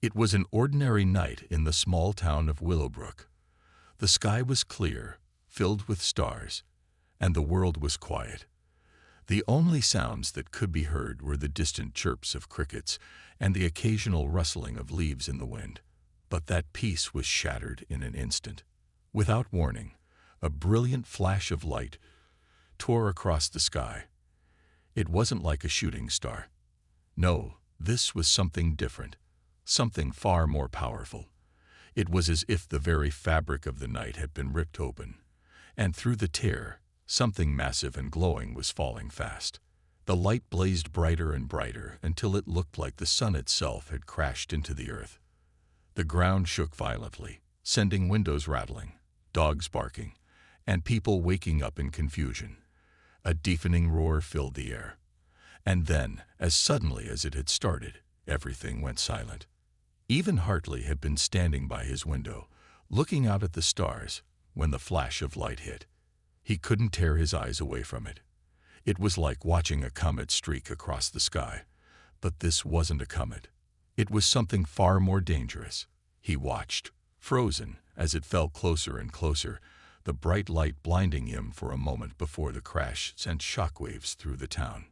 It was an ordinary night in the small town of Willowbrook. The sky was clear, filled with stars, and the world was quiet. The only sounds that could be heard were the distant chirps of crickets and the occasional rustling of leaves in the wind. But that peace was shattered in an instant. Without warning, a brilliant flash of light tore across the sky. It wasn't like a shooting star. No, this was something different, something far more powerful. It was as if the very fabric of the night had been ripped open, and through the tear, something massive and glowing was falling fast. The light blazed brighter and brighter until it looked like the sun itself had crashed into the earth. The ground shook violently, sending windows rattling, dogs barking, and people waking up in confusion. A deafening roar filled the air. And then, as suddenly as it had started, everything went silent. Even Hartley had been standing by his window, looking out at the stars, when the flash of light hit. He couldn't tear his eyes away from it. It was like watching a comet streak across the sky. But this wasn't a comet. It was something far more dangerous. He watched, frozen, as it fell closer and closer, the bright light blinding him for a moment before the crash sent shockwaves through the town.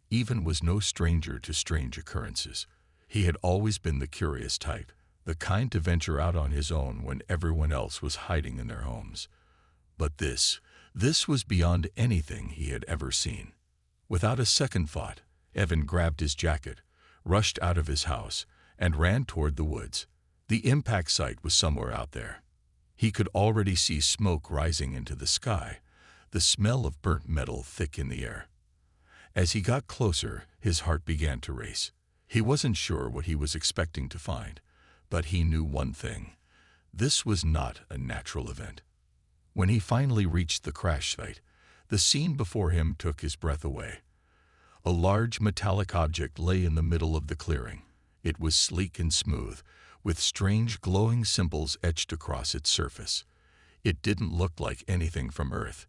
Even was no stranger to strange occurrences. He had always been the curious type, the kind to venture out on his own when everyone else was hiding in their homes. But this was beyond anything he had ever seen. Without a second thought, Evan grabbed his jacket, rushed out of his house, and ran toward the woods. The impact site was somewhere out there. He could already see smoke rising into the sky, the smell of burnt metal thick in the air. As he got closer, his heart began to race. He wasn't sure what he was expecting to find, but he knew one thing. This was not a natural event. When he finally reached the crash site, the scene before him took his breath away. A large metallic object lay in the middle of the clearing. It was sleek and smooth, with strange glowing symbols etched across its surface. It didn't look like anything from Earth.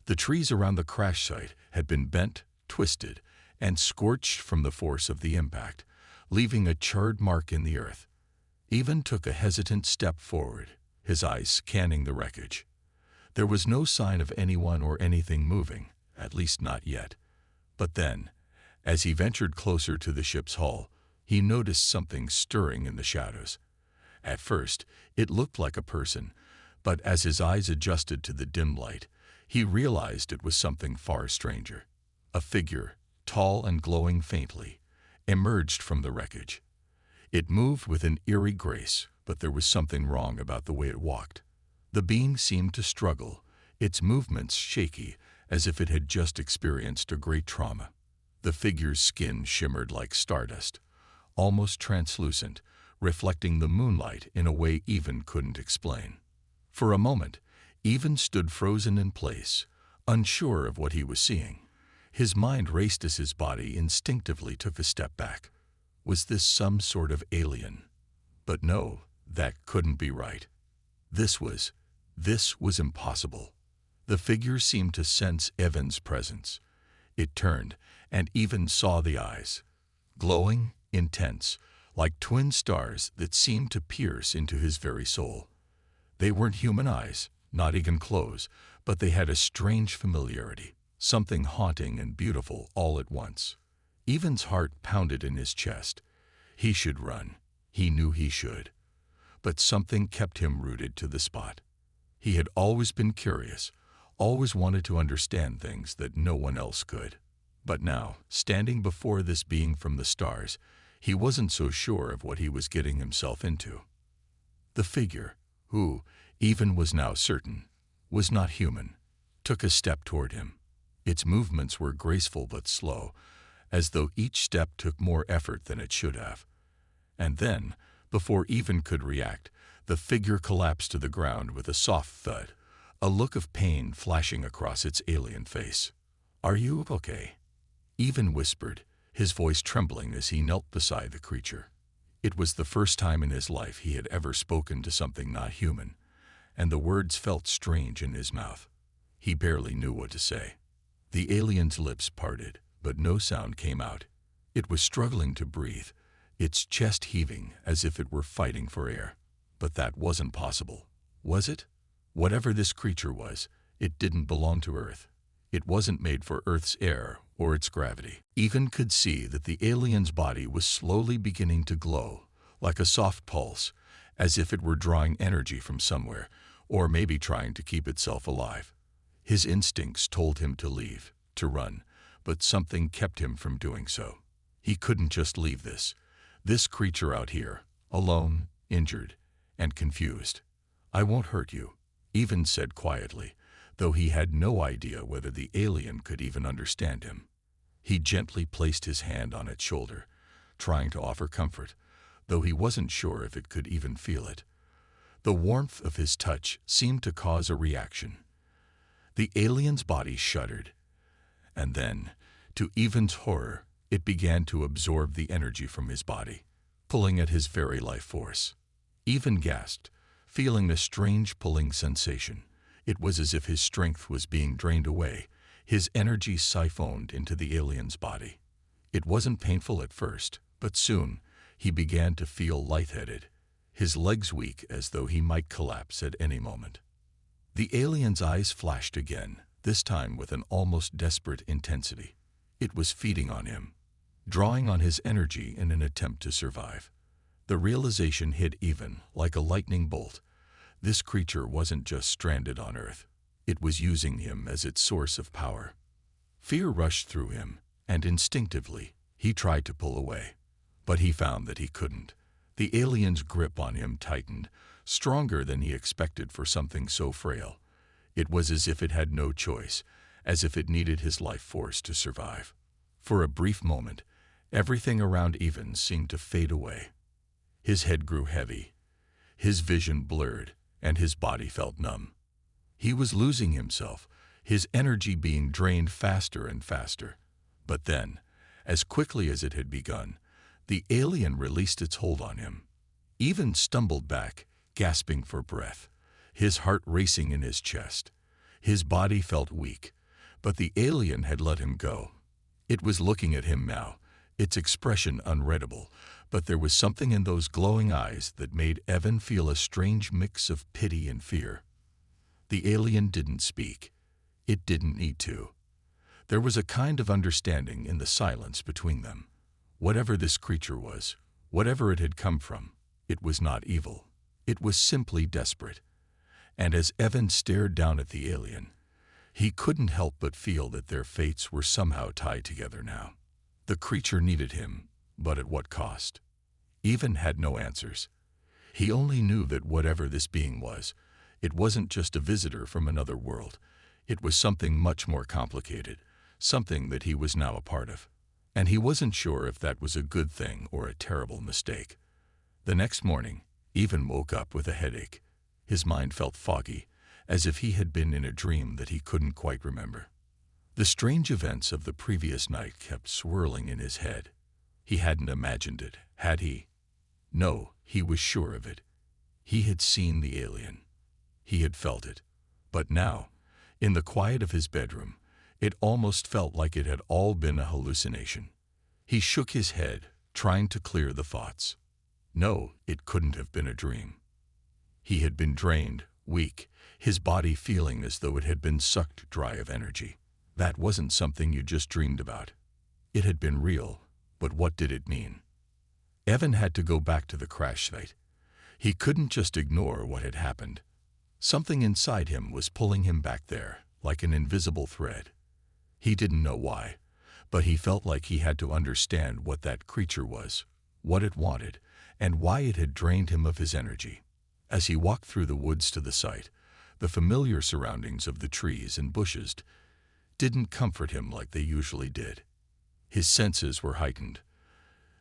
The trees around the crash site had been bent, twisted, and scorched from the force of the impact, leaving a charred mark in the earth. Evan took a hesitant step forward, his eyes scanning the wreckage. There was no sign of anyone or anything moving, at least not yet. But then, as he ventured closer to the ship's hull, he noticed something stirring in the shadows. At first, it looked like a person, but as his eyes adjusted to the dim light, he realized it was something far stranger. A figure, tall and glowing faintly, emerged from the wreckage. It moved with an eerie grace, but there was something wrong about the way it walked. The being seemed to struggle, its movements shaky, as if it had just experienced a great trauma. The figure's skin shimmered like stardust, almost translucent, reflecting the moonlight in a way Evan couldn't explain. For a moment, Evan stood frozen in place, unsure of what he was seeing. His mind raced as his body instinctively took a step back. Was this some sort of alien? But no, that couldn't be right. This was impossible. The figure seemed to sense Evan's presence. It turned, and Evan saw the eyes. Glowing, intense, like twin stars that seemed to pierce into his very soul. They weren't human eyes, not even closed, but they had a strange familiarity, something haunting and beautiful all at once. Evan's heart pounded in his chest. He should run. He knew he should. But something kept him rooted to the spot. He had always been curious, always wanted to understand things that no one else could. But now, standing before this being from the stars, he wasn't so sure of what he was getting himself into. The figure, who, Evan was now certain, was not human, took a step toward him. Its movements were graceful but slow, as though each step took more effort than it should have. And then, before Evan could react, the figure collapsed to the ground with a soft thud, a look of pain flashing across its alien face. "Are you okay?" Evan whispered, his voice trembling as he knelt beside the creature. It was the first time in his life he had ever spoken to something not human, and the words felt strange in his mouth. He barely knew what to say. The alien's lips parted, but no sound came out. It was struggling to breathe, its chest heaving as if it were fighting for air. But that wasn't possible, was it? Whatever this creature was, it didn't belong to Earth. It wasn't made for Earth's air or its gravity. Evan could see that the alien's body was slowly beginning to glow, like a soft pulse, as if it were drawing energy from somewhere, or maybe trying to keep itself alive. His instincts told him to leave, to run, but something kept him from doing so. He couldn't just leave this creature out here, alone, injured, and confused. "I won't hurt you," Evan said quietly, though he had no idea whether the alien could even understand him. He gently placed his hand on its shoulder, trying to offer comfort, though he wasn't sure if it could even feel it. The warmth of his touch seemed to cause a reaction. The alien's body shuddered, and then, to Evan's horror, it began to absorb the energy from his body, pulling at his very life force. Evan gasped, feeling a strange pulling sensation. It was as if his strength was being drained away, his energy siphoned into the alien's body. It wasn't painful at first, but soon he began to feel lightheaded, his legs weak as though he might collapse at any moment. The alien's eyes flashed again, this time with an almost desperate intensity. It was feeding on him, drawing on his energy in an attempt to survive. The realization hit Evan like a lightning bolt. This creature wasn't just stranded on Earth. It was using him as its source of power. Fear rushed through him, and instinctively, he tried to pull away. But he found that he couldn't. The alien's grip on him tightened, stronger than he expected for something so frail. It was as if it had no choice, as if it needed his life force to survive. For a brief moment, everything around Evan seemed to fade away. His head grew heavy, his vision blurred, and his body felt numb. He was losing himself, his energy being drained faster and faster. But then, as quickly as it had begun, the alien released its hold on him. Evan stumbled back, gasping for breath, his heart racing in his chest. His body felt weak, but the alien had let him go. It was looking at him now, its expression unreadable, but there was something in those glowing eyes that made Evan feel a strange mix of pity and fear. The alien didn't speak. It didn't need to. There was a kind of understanding in the silence between them. Whatever this creature was, whatever it had come from, it was not evil. It was simply desperate. And as Evan stared down at the alien, he couldn't help but feel that their fates were somehow tied together now. The creature needed him, but at what cost? Evan had no answers. He only knew that whatever this being was, it wasn't just a visitor from another world. It was something much more complicated, something that he was now a part of. And he wasn't sure if that was a good thing or a terrible mistake. The next morning, Evan woke up with a headache. His mind felt foggy, as if he had been in a dream that he couldn't quite remember. The strange events of the previous night kept swirling in his head. He hadn't imagined it, had he? No, he was sure of it. He had seen the alien. He had felt it. But now, in the quiet of his bedroom, it almost felt like it had all been a hallucination. He shook his head, trying to clear the thoughts. No, it couldn't have been a dream. He had been drained, weak, his body feeling as though it had been sucked dry of energy. That wasn't something you just dreamed about. It had been real, but what did it mean? Evan had to go back to the crash site. He couldn't just ignore what had happened. Something inside him was pulling him back there, like an invisible thread. He didn't know why, but he felt like he had to understand what that creature was, what it wanted, and why it had drained him of his energy. As he walked through the woods to the site, the familiar surroundings of the trees and bushes didn't comfort him like they usually did. His senses were heightened.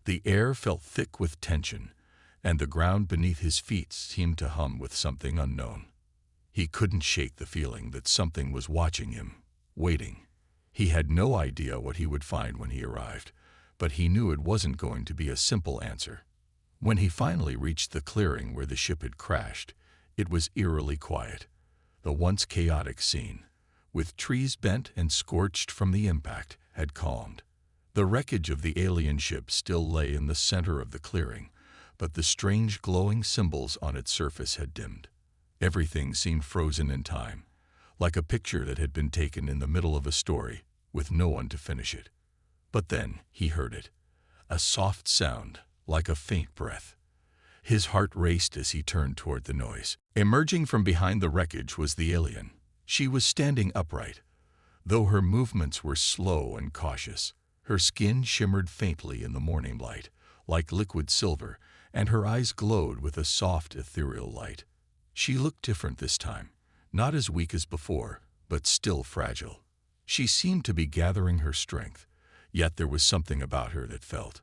The air felt thick with tension, and the ground beneath his feet seemed to hum with something unknown. He couldn't shake the feeling that something was watching him, waiting. He had no idea what he would find when he arrived, but he knew it wasn't going to be a simple answer. When he finally reached the clearing where the ship had crashed, it was eerily quiet. The once chaotic scene, with trees bent and scorched from the impact, had calmed. The wreckage of the alien ship still lay in the center of the clearing, but the strange glowing symbols on its surface had dimmed. Everything seemed frozen in time, like a picture that had been taken in the middle of a story, with no one to finish it. But then he heard it, a soft sound, like a faint breath. His heart raced as he turned toward the noise. Emerging from behind the wreckage was the alien. She was standing upright, though her movements were slow and cautious. Her skin shimmered faintly in the morning light, like liquid silver, and her eyes glowed with a soft, ethereal light. She looked different this time, not as weak as before, but still fragile. She seemed to be gathering her strength, yet there was something about her that felt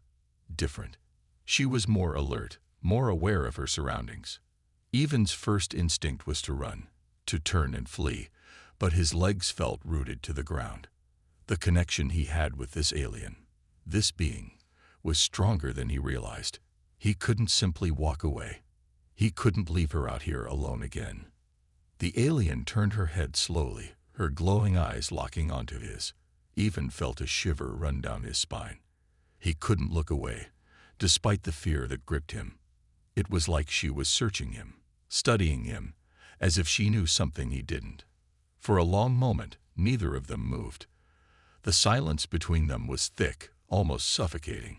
different. She was more alert, more aware of her surroundings. Evan's first instinct was to run, to turn and flee, but his legs felt rooted to the ground. The connection he had with this alien, this being, was stronger than he realized. He couldn't simply walk away. He couldn't leave her out here alone again. The alien turned her head slowly, her glowing eyes locking onto his. Evan felt a shiver run down his spine. He couldn't look away, despite the fear that gripped him. It was like she was searching him, studying him, as if she knew something he didn't. For a long moment, neither of them moved. The silence between them was thick, almost suffocating.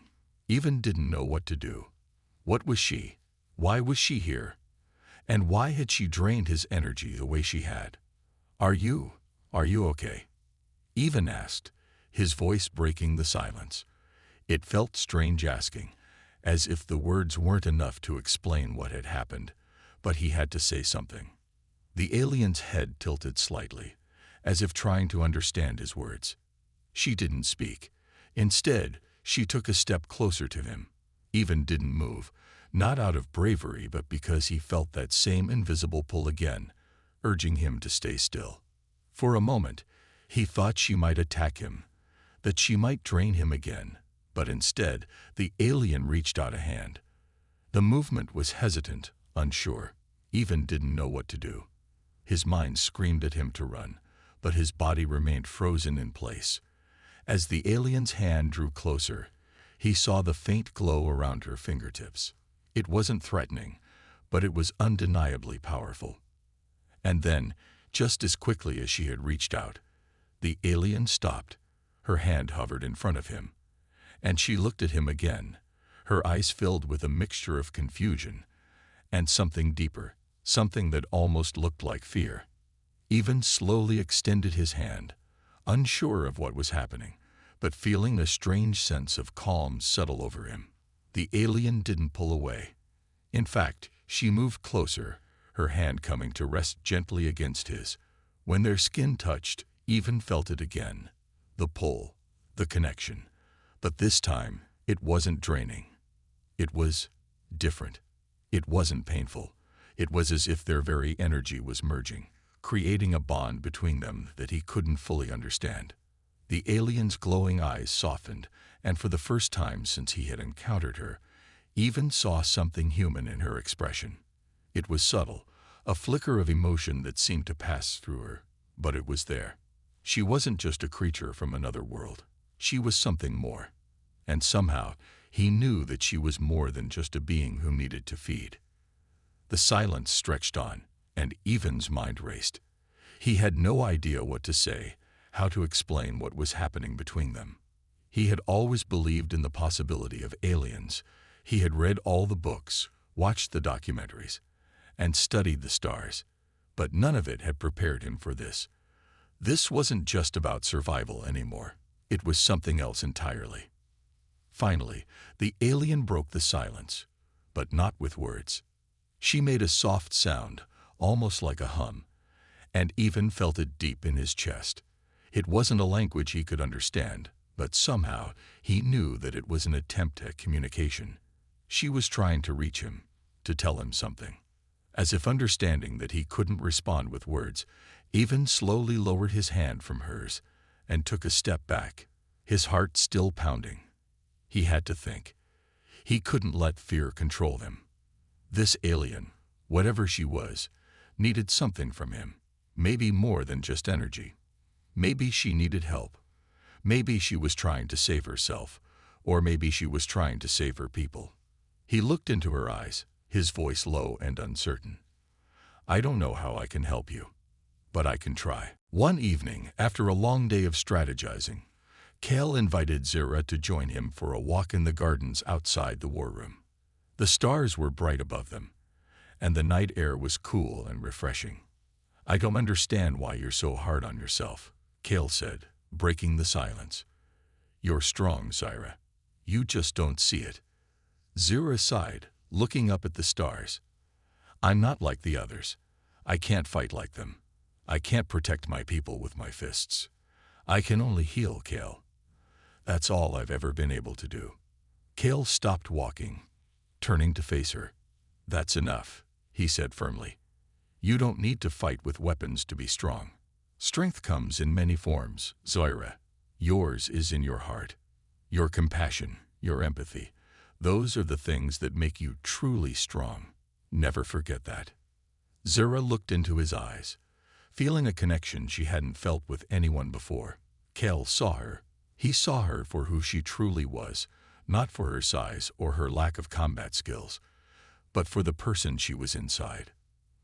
Evan didn't know what to do. What was she? Why was she here? And why had she drained his energy the way she had? Are you okay?" Evan asked, his voice breaking the silence. It felt strange asking, as if the words weren't enough to explain what had happened, but he had to say something. The alien's head tilted slightly, as if trying to understand his words. She didn't speak. Instead, she took a step closer to him. Evan didn't move, not out of bravery, but because he felt that same invisible pull again, urging him to stay still. For a moment, he thought she might attack him, that she might drain him again, but instead, the alien reached out a hand. The movement was hesitant, unsure. Evan didn't know what to do. His mind screamed at him to run, but his body remained frozen in place. As the alien's hand drew closer, he saw the faint glow around her fingertips. It wasn't threatening, but it was undeniably powerful. And then, just as quickly as she had reached out, the alien stopped. Her hand hovered in front of him, and she looked at him again, her eyes filled with a mixture of confusion and something deeper, something that almost looked like fear. Evan slowly extended his hand, unsure of what was happening, but feeling a strange sense of calm settle over him. The alien didn't pull away. In fact, she moved closer, her hand coming to rest gently against his. When their skin touched, Evan felt it again. The pull, the connection. But this time, it wasn't draining. It was different. It wasn't painful. It was as if their very energy was merging, creating a bond between them that he couldn't fully understand. The alien's glowing eyes softened, and for the first time since he had encountered her, Evan saw something human in her expression. It was subtle, a flicker of emotion that seemed to pass through her, but it was there. She wasn't just a creature from another world. She was something more. And somehow, he knew that she was more than just a being who needed to feed. The silence stretched on, and Evan's mind raced. He had no idea what to say, how to explain what was happening between them. He had always believed in the possibility of aliens. He had read all the books, watched the documentaries, and studied the stars, but none of it had prepared him for this. This wasn't just about survival anymore. It was something else entirely. Finally, the alien broke the silence, but not with words. She made a soft sound, almost like a hum, and Evan felt it deep in his chest. It wasn't a language he could understand, but somehow he knew that it was an attempt at communication. She was trying to reach him, to tell him something. As if understanding that he couldn't respond with words, Evan slowly lowered his hand from hers and took a step back, his heart still pounding. He had to think. He couldn't let fear control him. This alien, whatever she was, needed something from him, maybe more than just energy. Maybe she needed help. Maybe she was trying to save herself, or maybe she was trying to save her people. He looked into her eyes, his voice low and uncertain. I don't know how I can help you, but I can try. One evening, after a long day of strategizing, Kale invited Zira to join him for a walk in the gardens outside the war room. The stars were bright above them, and the night air was cool and refreshing. I don't understand why you're so hard on yourself, Kale said, breaking the silence. You're strong, Zira. You just don't see it. Zira sighed, looking up at the stars. I'm not like the others. I can't fight like them. I can't protect my people with my fists. I can only heal, Kale. That's all I've ever been able to do. Kale stopped walking, turning to face her. That's enough, he said firmly. You don't need to fight with weapons to be strong. Strength comes in many forms, Zira. Yours is in your heart. Your compassion, your empathy. Those are the things that make you truly strong. Never forget that. Zira looked into his eyes, feeling a connection she hadn't felt with anyone before. Kale saw her. He saw her for who she truly was, not for her size or her lack of combat skills, but for the person she was inside.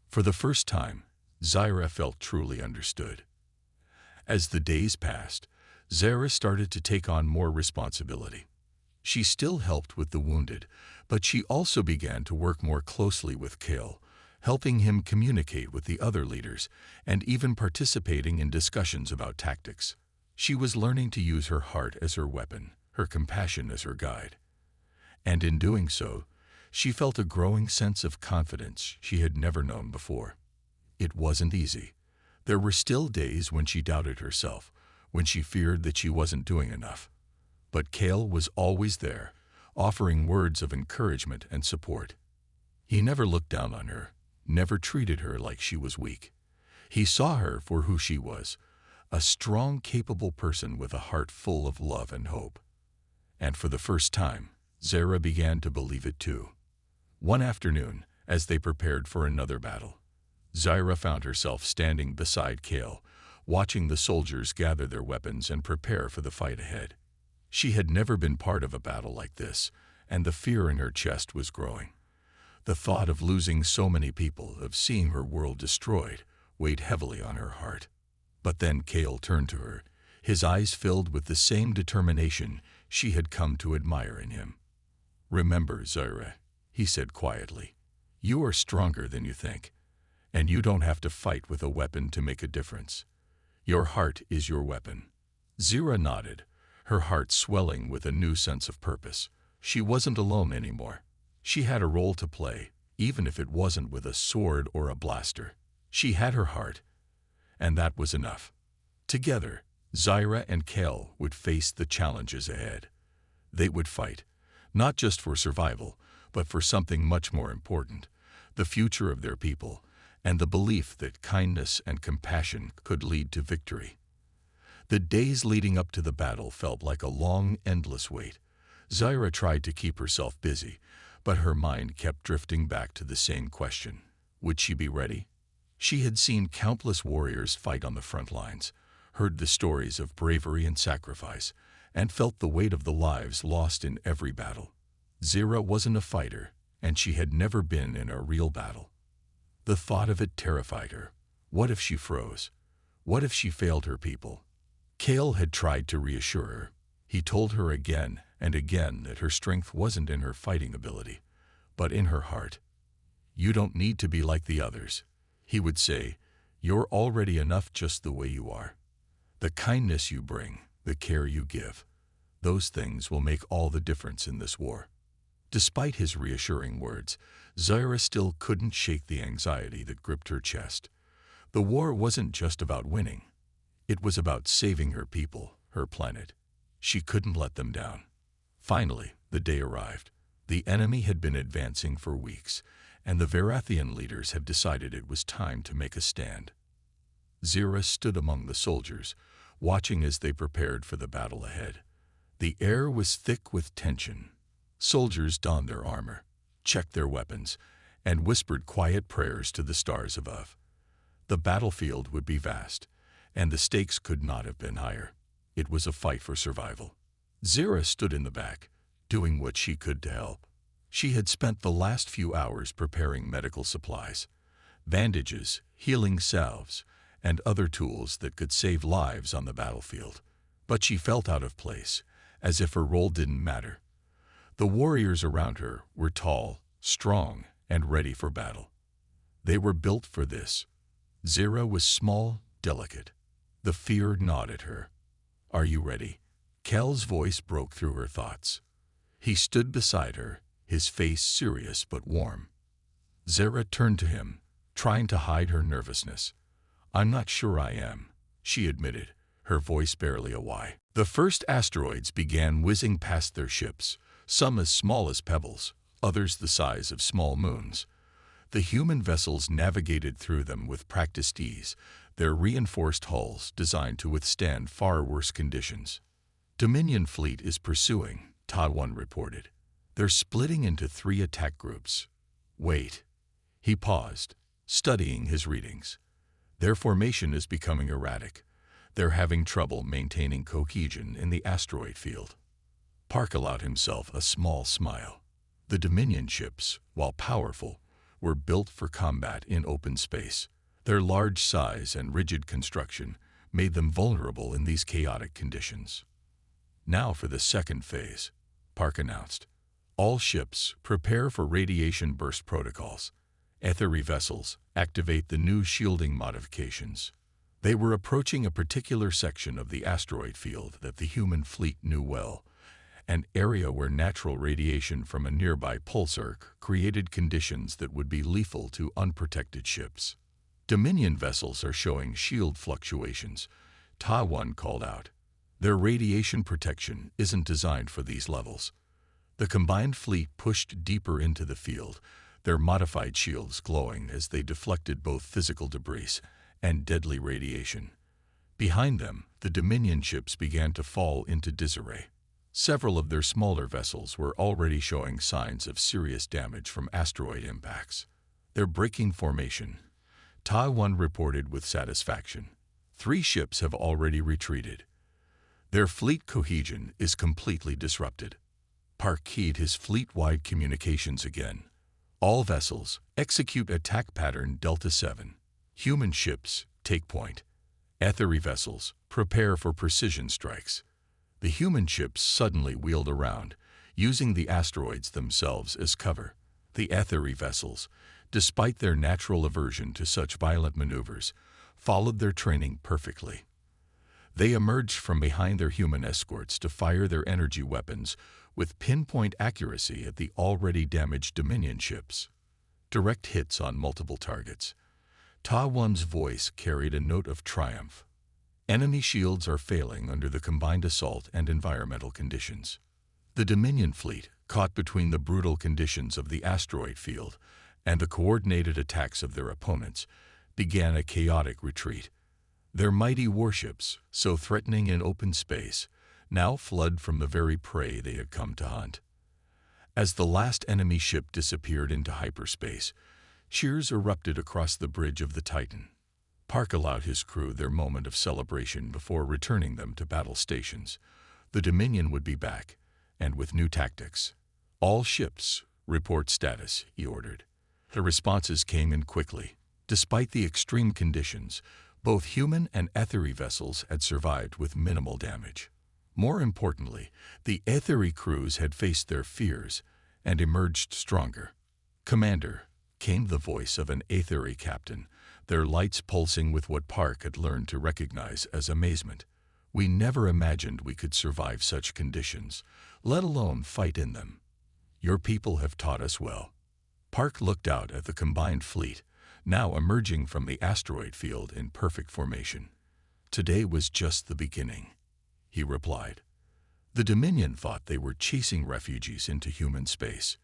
For the first time, Zira felt truly understood. As the days passed, Zira started to take on more responsibility. She still helped with the wounded, but she also began to work more closely with Kale, helping him communicate with the other leaders and even participating in discussions about tactics. She was learning to use her heart as her weapon, her compassion as her guide. And in doing so, she felt a growing sense of confidence she had never known before. It wasn't easy. There were still days when she doubted herself, when she feared that she wasn't doing enough. But Kale was always there, offering words of encouragement and support. He never looked down on her, never treated her like she was weak. He saw her for who she was, a strong, capable person with a heart full of love and hope. And for the first time, Zira began to believe it too. One afternoon, as they prepared for another battle, Zira found herself standing beside Kale, watching the soldiers gather their weapons and prepare for the fight ahead. She had never been part of a battle like this, and the fear in her chest was growing. The thought of losing so many people, of seeing her world destroyed, weighed heavily on her heart. But then Kale turned to her, his eyes filled with the same determination she had come to admire in him. Remember, Zira, he said quietly, you are stronger than you think, and you don't have to fight with a weapon to make a difference. Your heart is your weapon. Zira nodded, her heart swelling with a new sense of purpose. She wasn't alone anymore. She had a role to play, even if it wasn't with a sword or a blaster. She had her heart, and that was enough. Together, Zira and Kale would face the challenges ahead. They would fight, not just for survival, but for something much more important, the future of their people, and the belief that kindness and compassion could lead to victory. The days leading up to the battle felt like a long, endless wait. Zira tried to keep herself busy, but her mind kept drifting back to the same question. Would she be ready? She had seen countless warriors fight on the front lines, heard the stories of bravery and sacrifice, and felt the weight of the lives lost in every battle. Zira wasn't a fighter, and she had never been in a real battle. The thought of it terrified her. What if she froze? What if she failed her people? Kale had tried to reassure her. He told her again and again that her strength wasn't in her fighting ability, but in her heart. You don't need to be like the others, he would say. You're already enough just the way you are. The kindness you bring, the care you give, those things will make all the difference in this war. Despite his reassuring words, Zira still couldn't shake the anxiety that gripped her chest. The war wasn't just about winning. It was about saving her people, her planet. She couldn't let them down. Finally, the day arrived. The enemy had been advancing for weeks, and the Varathian leaders had decided it was time to make a stand. Zira stood among the soldiers, watching as they prepared for the battle ahead. The air was thick with tension. Soldiers donned their armor, checked their weapons, and whispered quiet prayers to the stars above. The battlefield would be vast, and the stakes could not have been higher. It was a fight for survival. Zira stood in the back, doing what she could to help. She had spent the last few hours preparing medical supplies, bandages, healing salves, and other tools that could save lives on the battlefield. But she felt out of place, as if her role didn't matter. The warriors around her were tall, strong, and ready for battle. They were built for this. Zira was small, delicate. The fear gnawed at her. "Are you ready?" Kel's voice broke through her thoughts. He stood beside her, his face serious but warm. Zira turned to him, trying to hide her nervousness. "I'm not sure I am," she admitted, her voice barely a why. The first asteroids began whizzing past their ships, some as small as pebbles, others the size of small moons. The human vessels navigated through them with practiced ease, their reinforced hulls designed to withstand far worse conditions. "Dominion fleet is pursuing," Ta-1 reported. "They're splitting into 3 attack groups." "Wait." He paused, studying his readings. "Their formation is becoming erratic. They're having trouble maintaining cohesion in the asteroid field." Park allowed himself a small smile. The Dominion ships, while powerful, were built for combat in open space. Their large size and rigid construction made them vulnerable in these chaotic conditions. "Now for the second phase," Park announced. "All ships prepare for radiation burst protocols. Ethery vessels activate the new shielding modifications." They were approaching a particular section of the asteroid field that the human fleet knew well, an area where natural radiation from a nearby pulse arc created conditions that would be lethal to unprotected ships. "Dominion vessels are showing shield fluctuations," Ta-1 called out. "Their radiation protection isn't designed for these levels." The combined fleet pushed deeper into the field, their modified shields glowing as they deflected both physical debris and deadly radiation. Behind them, the Dominion ships began to fall into disarray. Several of their smaller vessels were already showing signs of serious damage from asteroid impacts. "They're breaking formation," Ta-1 reported with satisfaction. 3 ships have already retreated. Their fleet cohesion is completely disrupted. Park keyed his fleet-wide communications again. "All vessels, execute attack pattern Delta 7. Human ships, take point. Ethery vessels, prepare for precision strikes." The human ships suddenly wheeled around, using the asteroids themselves as cover. The Ethery vessels, despite their natural aversion to such violent maneuvers, followed their training perfectly. They emerged from behind their human escorts to fire their energy weapons with pinpoint accuracy at the already damaged Dominion ships. Direct hits on multiple targets. Ta-1's voice carried a note of triumph. Enemy shields are failing under the combined assault and environmental conditions. The Dominion fleet, caught between the brutal conditions of the asteroid field and the coordinated attacks of their opponents, began a chaotic retreat. Their mighty warships, so threatening in open space, now fled from the very prey they had come to hunt. As the last enemy ship disappeared into hyperspace, cheers erupted across the bridge of the Titan. Park allowed his crew their moment of celebration before returning them to battle stations. The Dominion would be back, and with new tactics. "All ships, report status," he ordered. The responses came in quickly. Despite the extreme conditions, both human and Ethery vessels had survived with minimal damage. More importantly, the Ethery crews had faced their fears and emerged stronger. "Commander," came the voice of an Ethery captain, their lights pulsing with what Park had learned to recognize as amazement. "We never imagined we could survive such conditions, let alone fight in them. Your people have taught us well." Park looked out at the combined fleet, now emerging from the asteroid field in perfect formation. "Today was just the beginning," he replied. The Dominion thought they were chasing refugees into human space.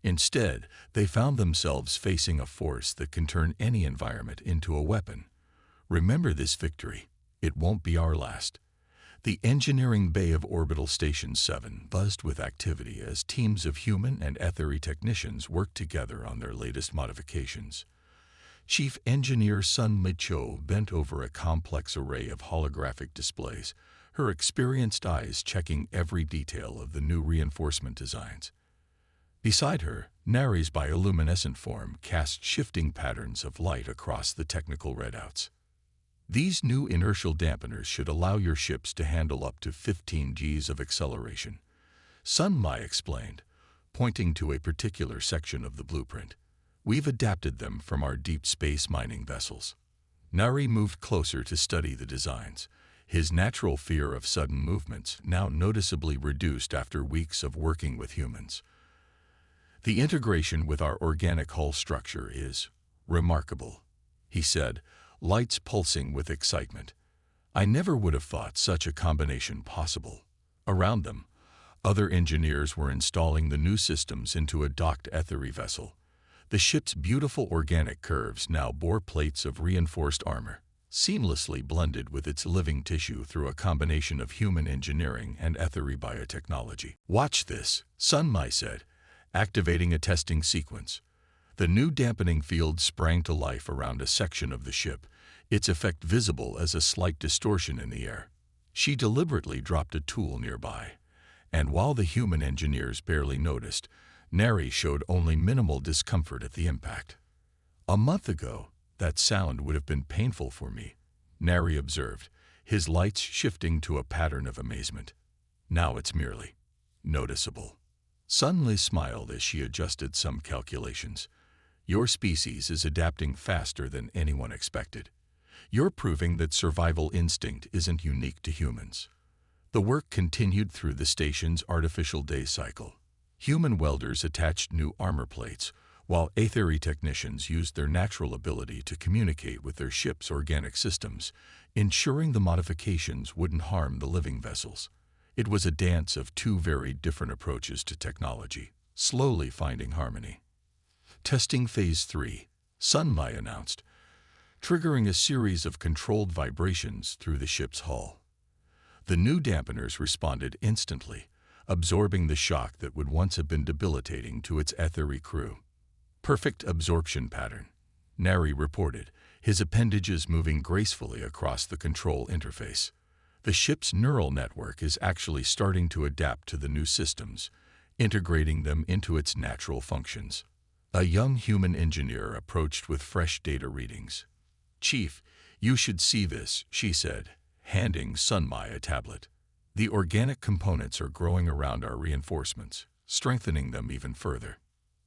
Instead, they found themselves facing a force that can turn any environment into a weapon. "Remember this victory. It won't be our last." The engineering bay of Orbital Station 7 buzzed with activity as teams of human and Ethery technicians worked together on their latest modifications. Chief Engineer Sun Micho bent over a complex array of holographic displays, her experienced eyes checking every detail of the new reinforcement designs. Beside her, Nari's bioluminescent form cast shifting patterns of light across the technical readouts. These new inertial dampeners should allow your ships to handle up to 15 Gs of acceleration, Sun Mai explained, pointing to a particular section of the blueprint. We've adapted them from our deep space mining vessels. Nari moved closer to study the designs, his natural fear of sudden movements now noticeably reduced after weeks of working with humans. The integration with our organic hull structure is remarkable, he said, lights pulsing with excitement. I never would have thought such a combination possible. Around them, other engineers were installing the new systems into a docked Aetheri vessel. The ship's beautiful organic curves now bore plates of reinforced armor, seamlessly blended with its living tissue through a combination of human engineering and Aetheri biotechnology. Watch this, Sun Mai said, activating a testing sequence. The new dampening field sprang to life around a section of the ship, its effect visible as a slight distortion in the air. She deliberately dropped a tool nearby, and while the human engineers barely noticed, Nari showed only minimal discomfort at the impact. A month ago, that sound would have been painful for me, Nari observed, his lights shifting to a pattern of amazement. Now it's merely noticeable. Sun Li smiled as she adjusted some calculations. Your species is adapting faster than anyone expected. You're proving that survival instinct isn't unique to humans. The work continued through the station's artificial day cycle. Human welders attached new armor plates, while Aetheri technicians used their natural ability to communicate with their ship's organic systems, ensuring the modifications wouldn't harm the living vessels. It was a dance of two very different approaches to technology, slowly finding harmony. Testing Phase 3, Sun Mai announced, triggering a series of controlled vibrations through the ship's hull. The new dampeners responded instantly, absorbing the shock that would once have been debilitating to its Aetheri crew. Perfect absorption pattern, Nari reported, his appendages moving gracefully across the control interface. The ship's neural network is actually starting to adapt to the new systems, integrating them into its natural functions. A young human engineer approached with fresh data readings. Chief, you should see this, she said, handing Sun Mai a tablet. The organic components are growing around our reinforcements, strengthening them even further.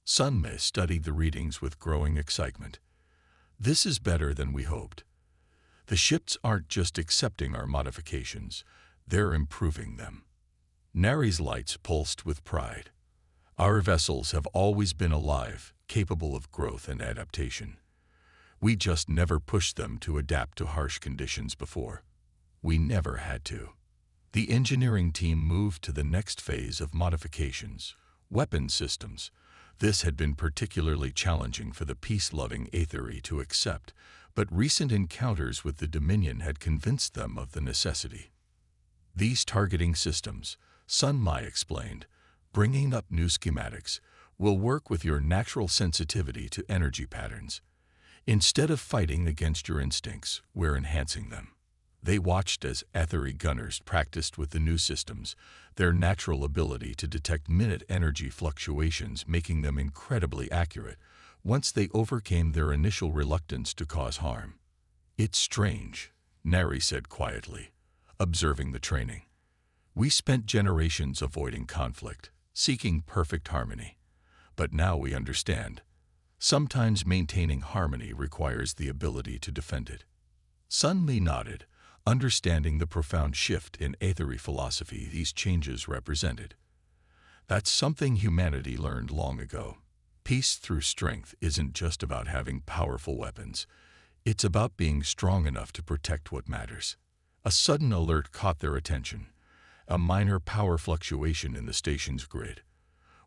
Sun Mai studied the readings with growing excitement. This is better than we hoped. The ships aren't just accepting our modifications, they're improving them. Nari's lights pulsed with pride. Our vessels have always been alive, capable of growth and adaptation. We just never pushed them to adapt to harsh conditions before. We never had to. The engineering team moved to the next phase of modifications, weapon systems. This had been particularly challenging for the peace-loving Aetheri to accept, but recent encounters with the Dominion had convinced them of the necessity. These targeting systems, Sun Mai explained, bringing up new schematics, will work with your natural sensitivity to energy patterns. Instead of fighting against your instincts, we're enhancing them. They watched as Aetheri gunners practiced with the new systems, their natural ability to detect minute energy fluctuations making them incredibly accurate, once they overcame their initial reluctance to cause harm. It's strange, Nari said quietly, observing the training. We spent generations avoiding conflict, seeking perfect harmony. But now we understand. Sometimes maintaining harmony requires the ability to defend it. Sun Li nodded, understanding the profound shift in Aetheri philosophy these changes represented. That's something humanity learned long ago. Peace through strength isn't just about having powerful weapons. It's about being strong enough to protect what matters. A sudden alert caught their attention, a minor power fluctuation in the station's grid.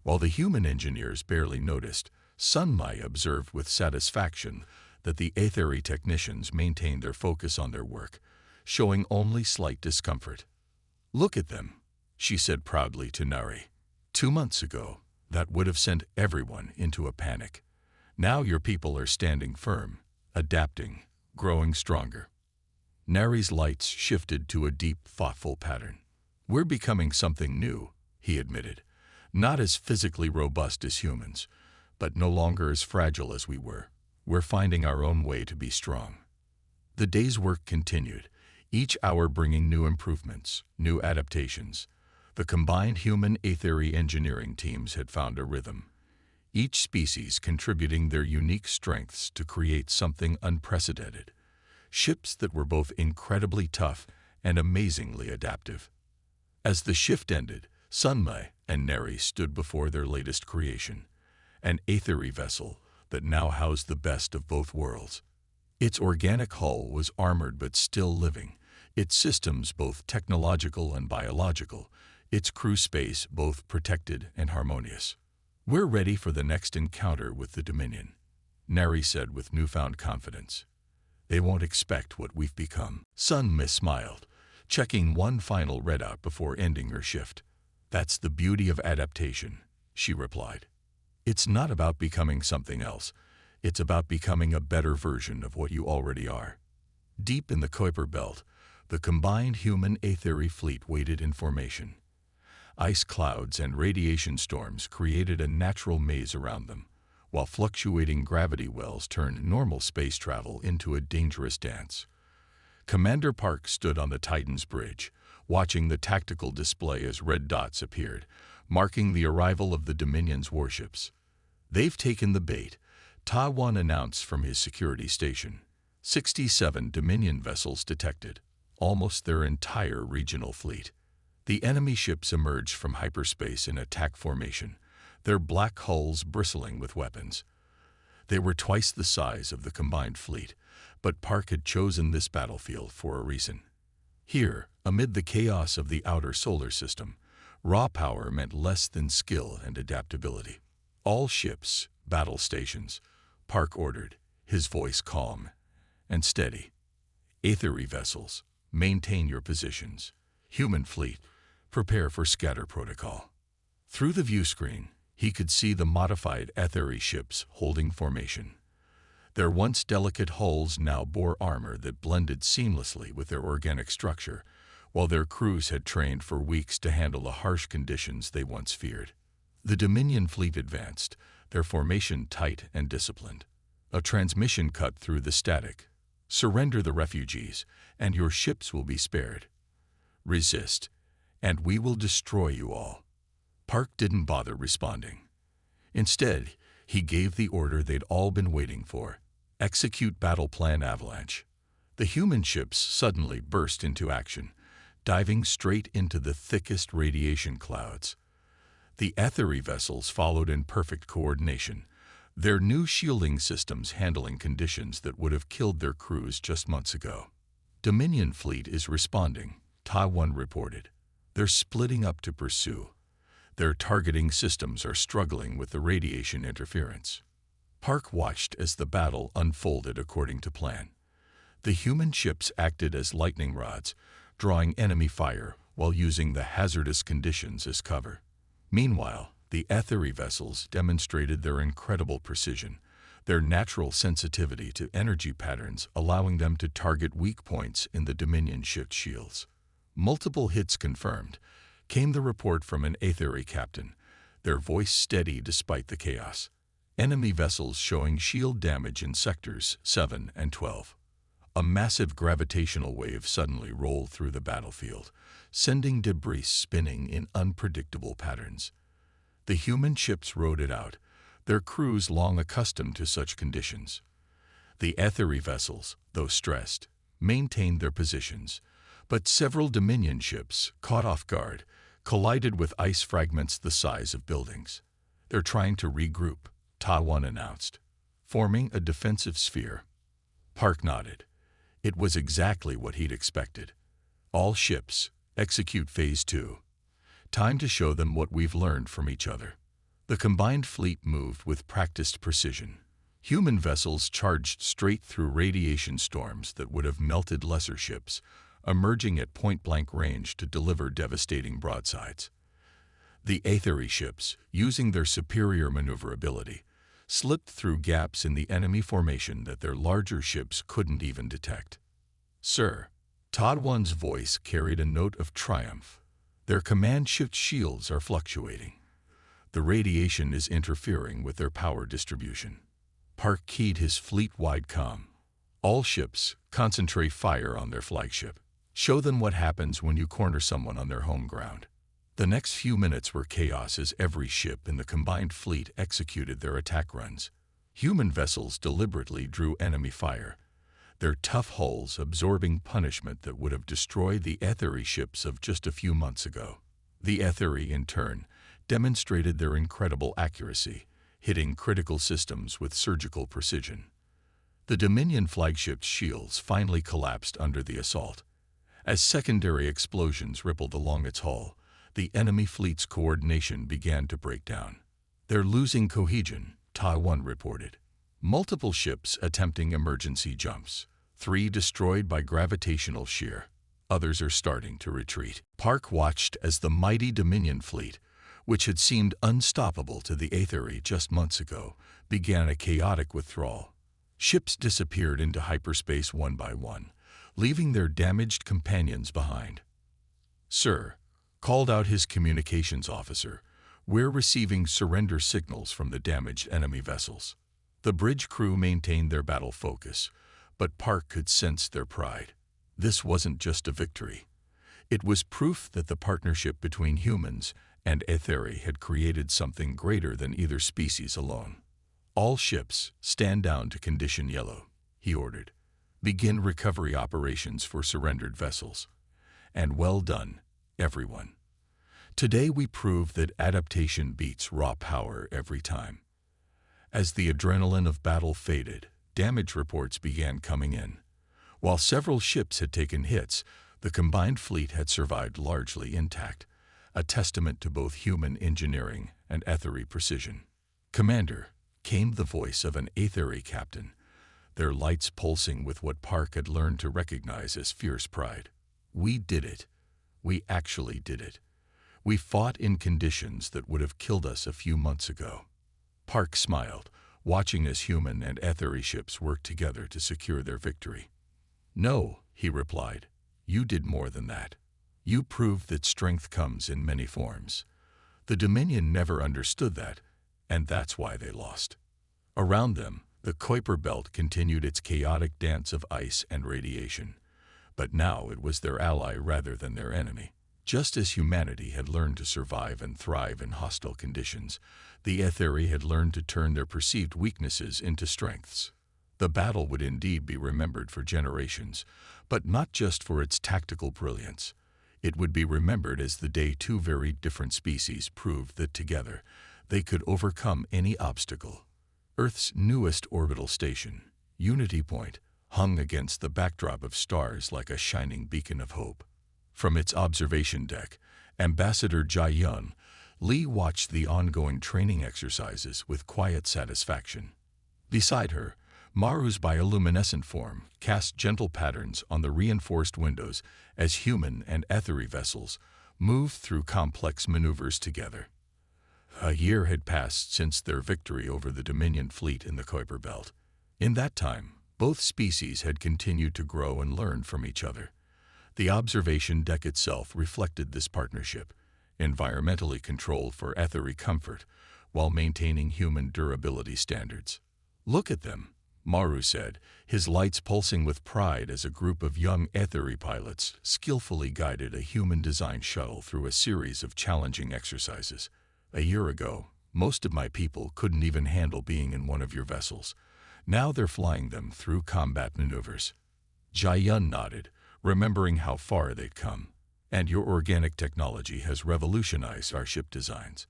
While the human engineers barely noticed, Sun Mai observed with satisfaction that the Aetheri technicians maintained their focus on their work, showing only slight discomfort. Look at them, she said proudly to Nari. 2 months ago, that would have sent everyone into a panic. Now your people are standing firm, adapting, growing stronger. Nari's lights shifted to a deep, thoughtful pattern. "We're becoming something new," he admitted. "Not as physically robust as humans, but no longer as fragile as we were. We're finding our own way to be strong." The day's work continued, each hour bringing new improvements, new adaptations. The combined human-aetheri engineering teams had found a rhythm, each species contributing their unique strengths to create something unprecedented. Ships that were both incredibly tough and amazingly adaptive. As the shift ended, Sunmai and Neri stood before their latest creation, an aetheri vessel that now housed the best of both worlds. Its organic hull was armored but still living, its systems both technological and biological, its crew space both protected and harmonious. "We're ready for the next encounter with the Dominion," Neri said with newfound confidence. "They won't expect what we've become." Sunmai smiled, checking one final readout before ending her shift. "That's the beauty of adaptation," she replied. "It's not about becoming something else. It's about becoming a better version of what you already are." Deep in the Kuiper Belt, the combined human-aetheri fleet waited in formation. Ice clouds and radiation storms created a natural maze around them, while fluctuating gravity wells turned normal space travel into a dangerous dance. Commander Park stood on the Titan's bridge, watching the tactical display as red dots appeared, marking the arrival of the Dominion's warships. "They've taken the bait," Ta-1 announced from his security station. 67 Dominion vessels detected, almost their entire regional fleet. The enemy ships emerged from hyperspace in attack formation, their black hulls bristling with weapons. They were twice the size of the combined fleet, but Park had chosen this battlefield for a reason. Here, amid the chaos of the outer solar system, raw power meant less than skill and adaptability. "All ships, battle stations," Park ordered, his voice calm and steady. "Aetheri vessels, maintain your positions. Human fleet, prepare for scatter protocol." Through the viewscreen, he could see the modified aetheri ships holding formation. Their once delicate hulls now bore armor that blended seamlessly with their organic structure, while their crews had trained for weeks to handle the harsh conditions they once feared. The Dominion fleet advanced, their formation tight and disciplined. A transmission cut through the static. "Surrender the refugees, and your ships will be spared. Resist, and we will destroy you all." Park didn't bother responding. Instead, he gave the order they'd all been waiting for: execute Battle Plan Avalanche. The human ships suddenly burst into action, diving straight into the thickest radiation clouds. The aetheri vessels followed in perfect coordination, their new shielding systems handling conditions that would have killed their crews just months ago. "Dominion fleet is responding," Ta-1 reported. "They're splitting up to pursue. Their targeting systems are struggling with the radiation interference." Park watched as the battle unfolded according to plan. The human ships acted as lightning rods, drawing enemy fire while using the hazardous conditions as cover. Meanwhile, the aetheri vessels demonstrated their incredible precision, their natural sensitivity to energy patterns allowing them to target weak points in the Dominion ship shields. "Multiple hits confirmed," came the report from an aetheri captain, their voice steady despite the chaos. "Enemy vessels showing shield damage in sectors 7 and 12. A massive gravitational wave suddenly rolled through the battlefield, sending debris spinning in unpredictable patterns. The human ships rode it out, their crews long accustomed to such conditions. The aetheri vessels, though stressed, maintained their positions, but several Dominion ships, caught off guard, collided with ice fragments the size of buildings. "They're trying to regroup," Ta-1 announced, "forming a defensive sphere." Park nodded. It was exactly what he'd expected. "All ships, execute Phase 2. Time to show them what we've learned from each other." The combined fleet moved with practiced precision. Human vessels charged straight through radiation storms that would have melted lesser ships, emerging at point-blank range to deliver devastating broadsides. The aetheri ships, using their superior maneuverability, slipped through gaps in the enemy formation that their larger ships couldn't even detect. "Sir," Todd One's voice carried a note of triumph. Their command shift shields are fluctuating. The radiation is interfering with their power distribution. Park keyed his fleet-wide comm. All ships, concentrate fire on their flagship. Show them what happens when you corner someone on their home ground. The next few minutes were chaos as every ship in the combined fleet executed their attack runs. Human vessels deliberately drew enemy fire, their tough hulls absorbing punishment that would have destroyed the Aetheri ships of just a few months ago. The Aetheri, in turn, demonstrated their incredible accuracy, hitting critical systems with surgical precision. The Dominion flagship's shields finally collapsed under the assault. As secondary explosions rippled along its hull, the enemy fleet's coordination began to break down. "They're losing cohesion," Taiwan reported. Multiple ships attempting emergency jumps, 3 destroyed by gravitational shear. Others are starting to retreat. Park watched as the mighty Dominion fleet, which had seemed unstoppable to the Aetheri just months ago, began a chaotic withdrawal. Ships disappeared into hyperspace one by one, leaving their damaged companions behind. "Sir," called out his communications officer, "we're receiving surrender signals from the damaged enemy vessels." The bridge crew maintained their battle focus, but Park could sense their pride. This wasn't just a victory. It was proof that the partnership between humans and Aetheri had created something greater than either species alone. "All ships, stand down to condition yellow," he ordered. "Begin recovery operations for surrendered vessels. And well done, everyone. Today we proved that adaptation beats raw power every time." As the adrenaline of battle faded, damage reports began coming in. While several ships had taken hits, the combined fleet had survived largely intact, a testament to both human engineering and Aetheri precision. "Commander," came the voice of an Aetheri captain, their lights pulsing with what Park had learned to recognize as fierce pride. "We did it. We actually did it. We fought in conditions that would have killed us a few months ago." Park smiled, watching as human and Aetheri ships worked together to secure their victory. "No," he replied, "you did more than that. You proved that strength comes in many forms. The Dominion never understood that, and that's why they lost." Around them, the Kuiper Belt continued its chaotic dance of ice and radiation, but now it was their ally rather than their enemy. Just as humanity had learned to survive and thrive in hostile conditions, the Aetheri had learned to turn their perceived weaknesses into strengths. The battle would indeed be remembered for generations, but not just for its tactical brilliance. It would be remembered as the day 2 very different species proved that together they could overcome any obstacle. Earth's newest orbital station, Unity Point, hung against the backdrop of stars like a shining beacon of hope. From its observation deck, Ambassador Jai-yun Lee watched the ongoing training exercises with quiet satisfaction. Beside her, Maru's bioluminescent form cast gentle patterns on the reinforced windows as human and Aetheri vessels moved through complex maneuvers together. A year had passed since their victory over the Dominion fleet in the Kuiper Belt. In that time, both species had continued to grow and learn from each other. The observation deck itself reflected this partnership, environmentally controlled for Aetheri comfort while maintaining human durability standards. "Look at them," Maru said, his lights pulsing with pride as a group of young Aetheri pilots skillfully guided a human-designed shuttle through a series of challenging exercises. "A year ago, most of my people couldn't even handle being in one of your vessels. Now they're flying them through combat maneuvers." Jai-yun nodded, remembering how far they'd come. "And your organic technology has revolutionized our ship designs.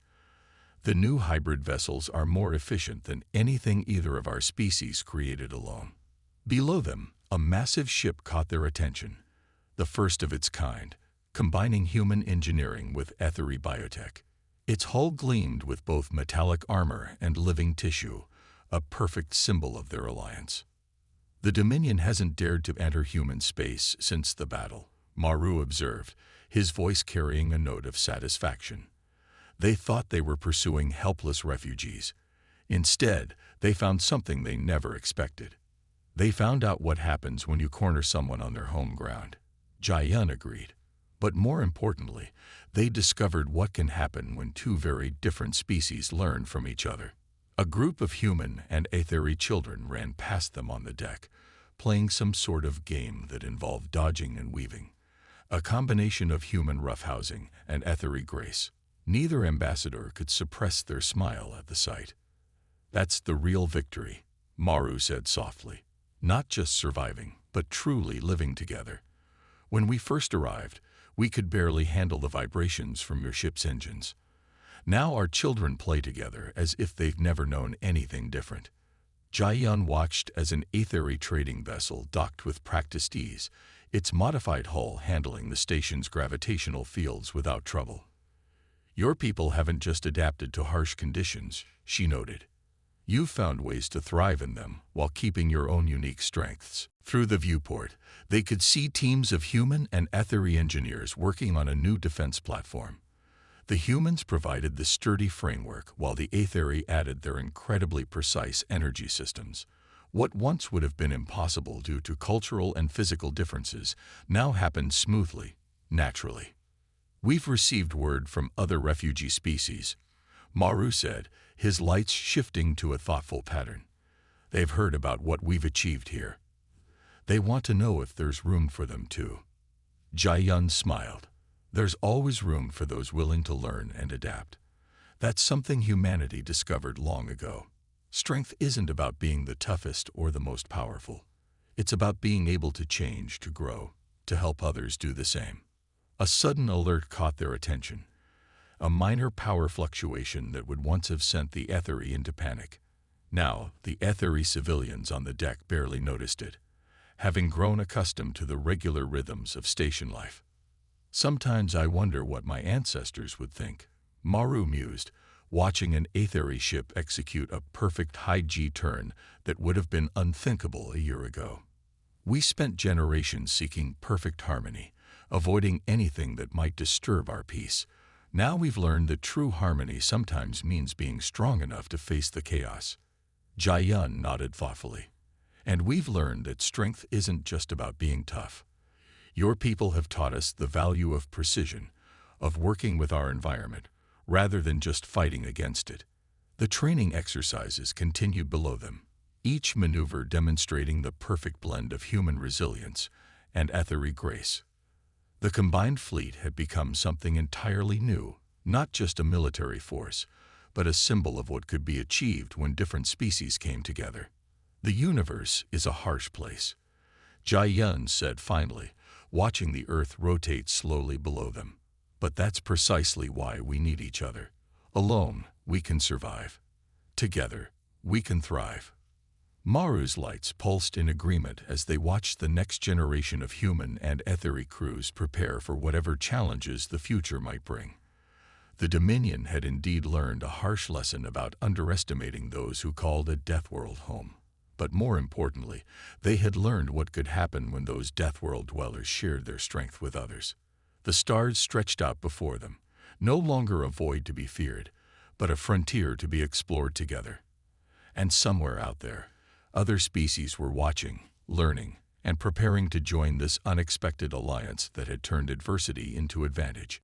The new hybrid vessels are more efficient than anything either of our species created alone." Below them, a massive ship caught their attention, the first of its kind, combining human engineering with Aetheri biotech. Its hull gleamed with both metallic armor and living tissue, a perfect symbol of their alliance. "The Dominion hasn't dared to enter human space since the battle," Maru observed, his voice carrying a note of satisfaction. "They thought they were pursuing helpless refugees. Instead, they found something they never expected. They found out what happens when you corner someone on their home ground." Jai-yun agreed. But more importantly, they discovered what can happen when two very different species learn from each other. A group of human and aetheri children ran past them on the deck, playing some sort of game that involved dodging and weaving. A combination of human roughhousing and aetheri grace. Neither ambassador could suppress their smile at the sight. "That's the real victory," Maru said softly. "Not just surviving, but truly living together. When we first arrived, we could barely handle the vibrations from your ship's engines. Now our children play together as if they've never known anything different." Jai-yun watched as an aetheri trading vessel docked with practiced ease, its modified hull handling the station's gravitational fields without trouble. "Your people haven't just adapted to harsh conditions," she noted. "You've found ways to thrive in them while keeping your own unique strengths." Through the viewport, they could see teams of human and aetheri engineers working on a new defense platform. The humans provided the sturdy framework while the aetheri added their incredibly precise energy systems. What once would have been impossible due to cultural and physical differences now happened smoothly, naturally. "We've received word from other refugee species," Maru said, his lights shifting to a thoughtful pattern. "They've heard about what we've achieved here. They want to know if there's room for them too." Jai-yun smiled. "There's always room for those willing to learn and adapt. That's something humanity discovered long ago. Strength isn't about being the toughest or the most powerful. It's about being able to change, to grow, to help others do the same." A sudden alert caught their attention. A minor power fluctuation that would once have sent the aetheri into panic. Now, the aetheri civilians on the deck barely noticed it, having grown accustomed to the regular rhythms of station life. "Sometimes I wonder what my ancestors would think," Maru mused, watching an aetheri ship execute a perfect high-G turn that would have been unthinkable a year ago. "We spent generations seeking perfect harmony, avoiding anything that might disturb our peace. Now we've learned that true harmony sometimes means being strong enough to face the chaos." Jai-yun nodded thoughtfully. "And we've learned that strength isn't just about being tough. Your people have taught us the value of precision, of working with our environment, rather than just fighting against it." The training exercises continued below them, each maneuver demonstrating the perfect blend of human resilience and aetheri grace. The combined fleet had become something entirely new, not just a military force, but a symbol of what could be achieved when different species came together. "The universe is a harsh place," Jai-yun said finally, watching the Earth rotate slowly below them. "But that's precisely why we need each other. Alone, we can survive. Together, we can thrive." Maru's lights pulsed in agreement as they watched the next generation of human and aetheri crews prepare for whatever challenges the future might bring. The Dominion had indeed learned a harsh lesson about underestimating those who called a death world home. But more importantly, they had learned what could happen when those death world dwellers shared their strength with others. The stars stretched out before them, no longer a void to be feared, but a frontier to be explored together. And somewhere out there, other species were watching, learning, and preparing to join this unexpected alliance that had turned adversity into advantage.